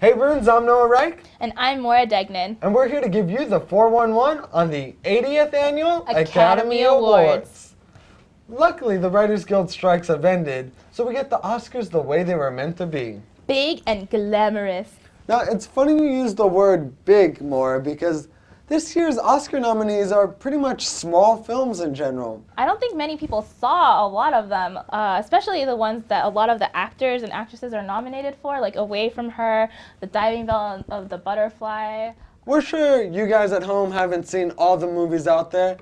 Hey Bruins, I'm Noah Reich. And I'm Maura Degnan. And we're here to give you the 411 on the 80th Annual Academy Awards. Luckily, the Writers Guild strikes have ended, so we get the Oscars the way they were meant to be. Big and glamorous. Now, it's funny you use the word big, Maura, because this year's Oscar nominees are pretty much small films in general. I don't think many people saw a lot of them, especially the ones that a lot of the actors and actresses are nominated for, like Away from Her, The Diving Bell of the Butterfly. We're sure you guys at home haven't seen all the movies out there.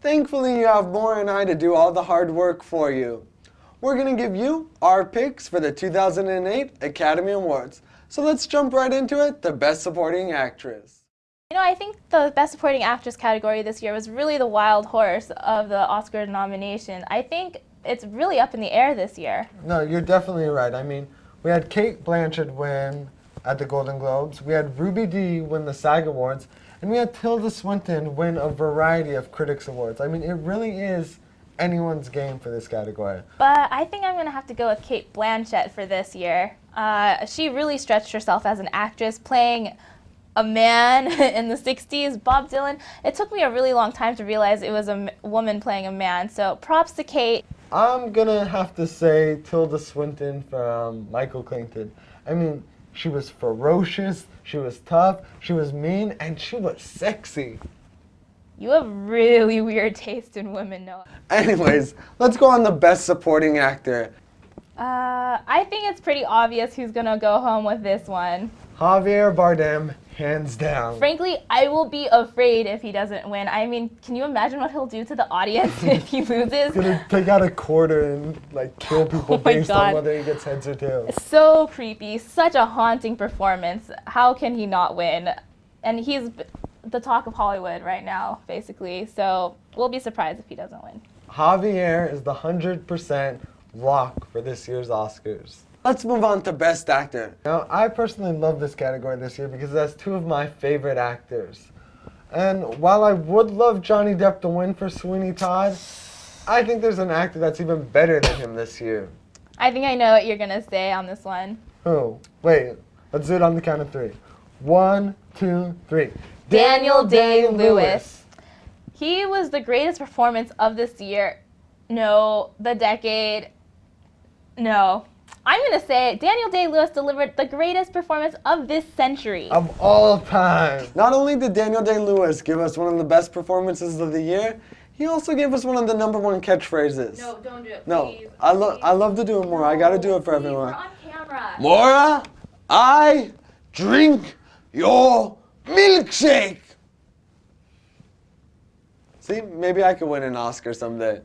Thankfully, you have Maura and I to do all the hard work for you. We're going to give you our picks for the 2008 Academy Awards. So let's jump right into it, the Best Supporting Actress. You know, I think the Best Supporting Actress category this year was really the wild horse of the Oscar nomination. I think it's really up in the air this year. No, you're definitely right. I mean, we had Cate Blanchett win at the Golden Globes, we had Ruby Dee win the SAG Awards, and we had Tilda Swinton win a variety of Critics Awards. I mean, it really is anyone's game for this category. But I think I'm going to have to go with Cate Blanchett for this year. She really stretched herself as an actress, playing a man in the 60s, Bob Dylan. It took me a really long time to realize it was a woman playing a man, so props to Cate. I'm gonna have to say Tilda Swinton from Michael Clayton. I mean, she was ferocious, she was tough, she was mean, and she was sexy. You have really weird taste in women, Noah. Anyways, let's go on the Best Supporting Actor. I think it's pretty obvious who's gonna go home with this one. Javier Bardem, hands down. Frankly, I will be afraid if he doesn't win. I mean, can you imagine what he'll do to the audience if he loses? He's gonna take out a quarter and kill people based on God. whether he gets heads or tails. So creepy, such a haunting performance. How can he not win? And he's the talk of Hollywood right now, basically. So we'll be surprised if he doesn't win. Javier is the 100% lock for this year's Oscars. Let's move on to Best Actor. Now, I personally love this category this year because it has two of my favorite actors. And while I would love Johnny Depp to win for Sweeney Todd, I think there's an actor that's even better than him this year. I think I know what you're gonna say on this one. Who? Wait, let's do it on the count of three. 1, 2, 3. Daniel Day-Lewis. He was the greatest performance of this year. No, the decade. No. I'm going to say Daniel Day-Lewis delivered the greatest performance of this century. Of all time. Not only did Daniel Day-Lewis give us one of the best performances of the year, he also gave us one of the #1 catchphrases. No, don't do it, No, please. I love to do it more. I got to do it for everyone. We're on camera. Maura, I drink your milkshake. See, maybe I could win an Oscar someday.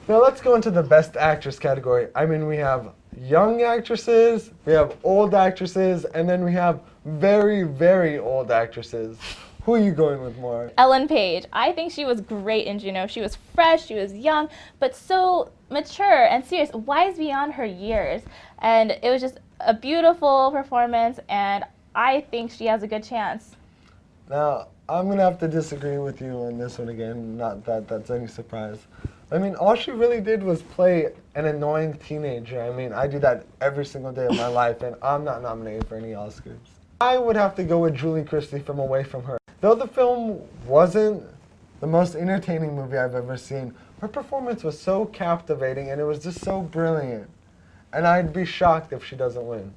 Now let's go into the Best Actress category. I mean, we have young actresses, we have old actresses, and then we have very, very old actresses. Who are you going with, Maura? Ellen Page. I think she was great in Juno. She was fresh, she was young, but so mature and serious, wise beyond her years. And it was just a beautiful performance, and I think she has a good chance. Now, I'm going to have to disagree with you on this one again, not that that's any surprise. I mean, all she really did was play an annoying teenager. I mean, I do that every single day of my life, and I'm not nominated for any Oscars. I would have to go with Julie Christie from Away from Her. Though the film wasn't the most entertaining movie I've ever seen, her performance was so captivating, and it was just so brilliant. And I'd be shocked if she doesn't win.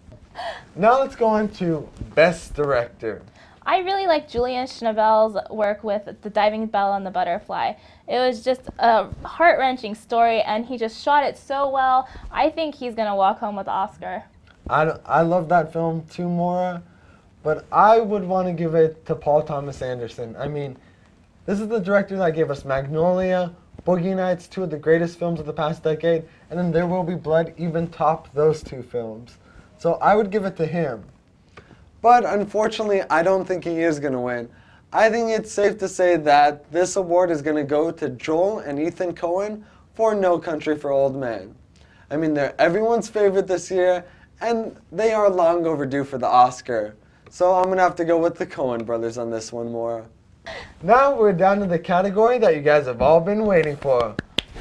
Now let's go on to Best Director. I really like Julian Schnabel's work with The Diving Bell and the Butterfly. It was just a heart-wrenching story, and he just shot it so well. I think he's going to walk home with the Oscar. I love that film too, Maura, but I would want to give it to Paul Thomas Anderson. I mean, this is the director that gave us Magnolia, Boogie Nights, two of the greatest films of the past decade, and then There Will Be Blood even topped those two films. So I would give it to him. But unfortunately, I don't think he is going to win. I think it's safe to say that this award is going to go to Joel and Ethan Coen for No Country for Old Men. I mean, they're everyone's favorite this year, and they are long overdue for the Oscar. So I'm going to have to go with the Coen brothers on this one, Maura. Now we're down to the category that you guys have all been waiting for.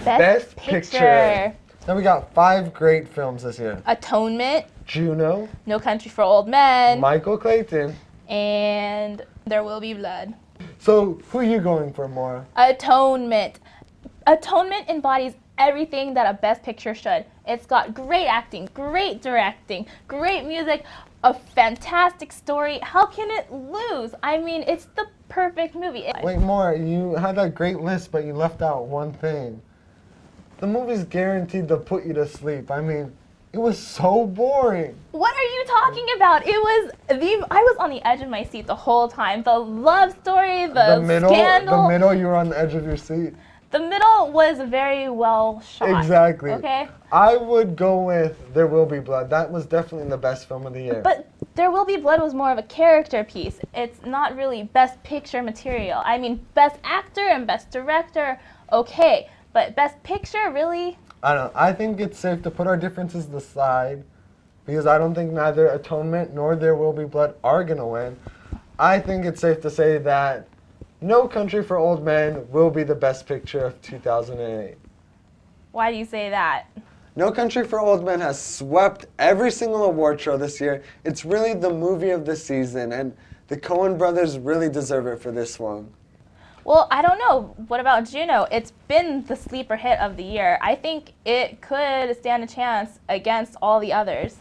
Best Picture. Then we got 5 great films this year. Atonement, Juno, No Country for Old Men, Michael Clayton. and There Will Be Blood. So who are you going for, Maura? Atonement. Atonement embodies everything that a Best Picture should. It's got great acting, great directing, great music, a fantastic story. How can it lose? I mean, it's the perfect movie. Wait, Maura, you had that great list, but you left out one thing. The movie's guaranteed to put you to sleep. I mean, it was so boring. What are you talking about? I was on the edge of my seat the whole time. The love story, the scandal. The middle, you were on the edge of your seat. The middle was very well shot. Exactly. Okay? I would go with There Will Be Blood. That was definitely the best film of the year. But There Will Be Blood was more of a character piece. It's not really Best Picture material. I mean, Best Actor and Best Director, okay. But Best Picture, really? I don't know. I think it's safe to put our differences aside because I don't think neither Atonement nor There Will Be Blood are going to win. I think it's safe to say that No Country for Old Men will be the best picture of 2008. Why do you say that? No Country for Old Men has swept every single award show this year. It's really the movie of the season, and the Coen brothers really deserve it for this one. Well, I don't know. What about Juno? It's been the sleeper hit of the year. I think it could stand a chance against all the others.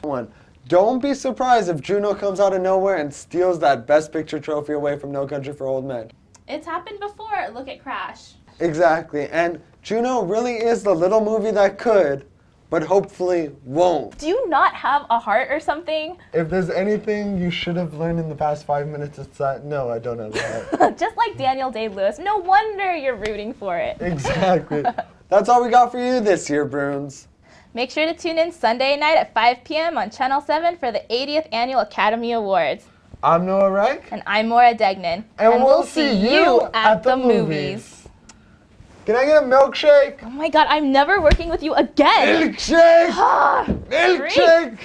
Don't be surprised if Juno comes out of nowhere and steals that Best Picture trophy away from No Country for Old Men. It's happened before. Look at Crash. Exactly, and Juno really is the little movie that could, but hopefully won't. Do you not have a heart or something? If there's anything you should have learned in the past 5 minutes, it's that, no, I don't have that. Just like Daniel Day-Lewis. No wonder you're rooting for it. Exactly. That's all we got for you this year, Bruins. Make sure to tune in Sunday night at 5 p.m. on Channel 7 for the 80th Annual Academy Awards. I'm Noah Reich. And I'm Maura Degnan. And we'll see you at the movies. Can I get a milkshake? Oh my god, I'm never working with you again! Milkshake! Ah, Milkshake!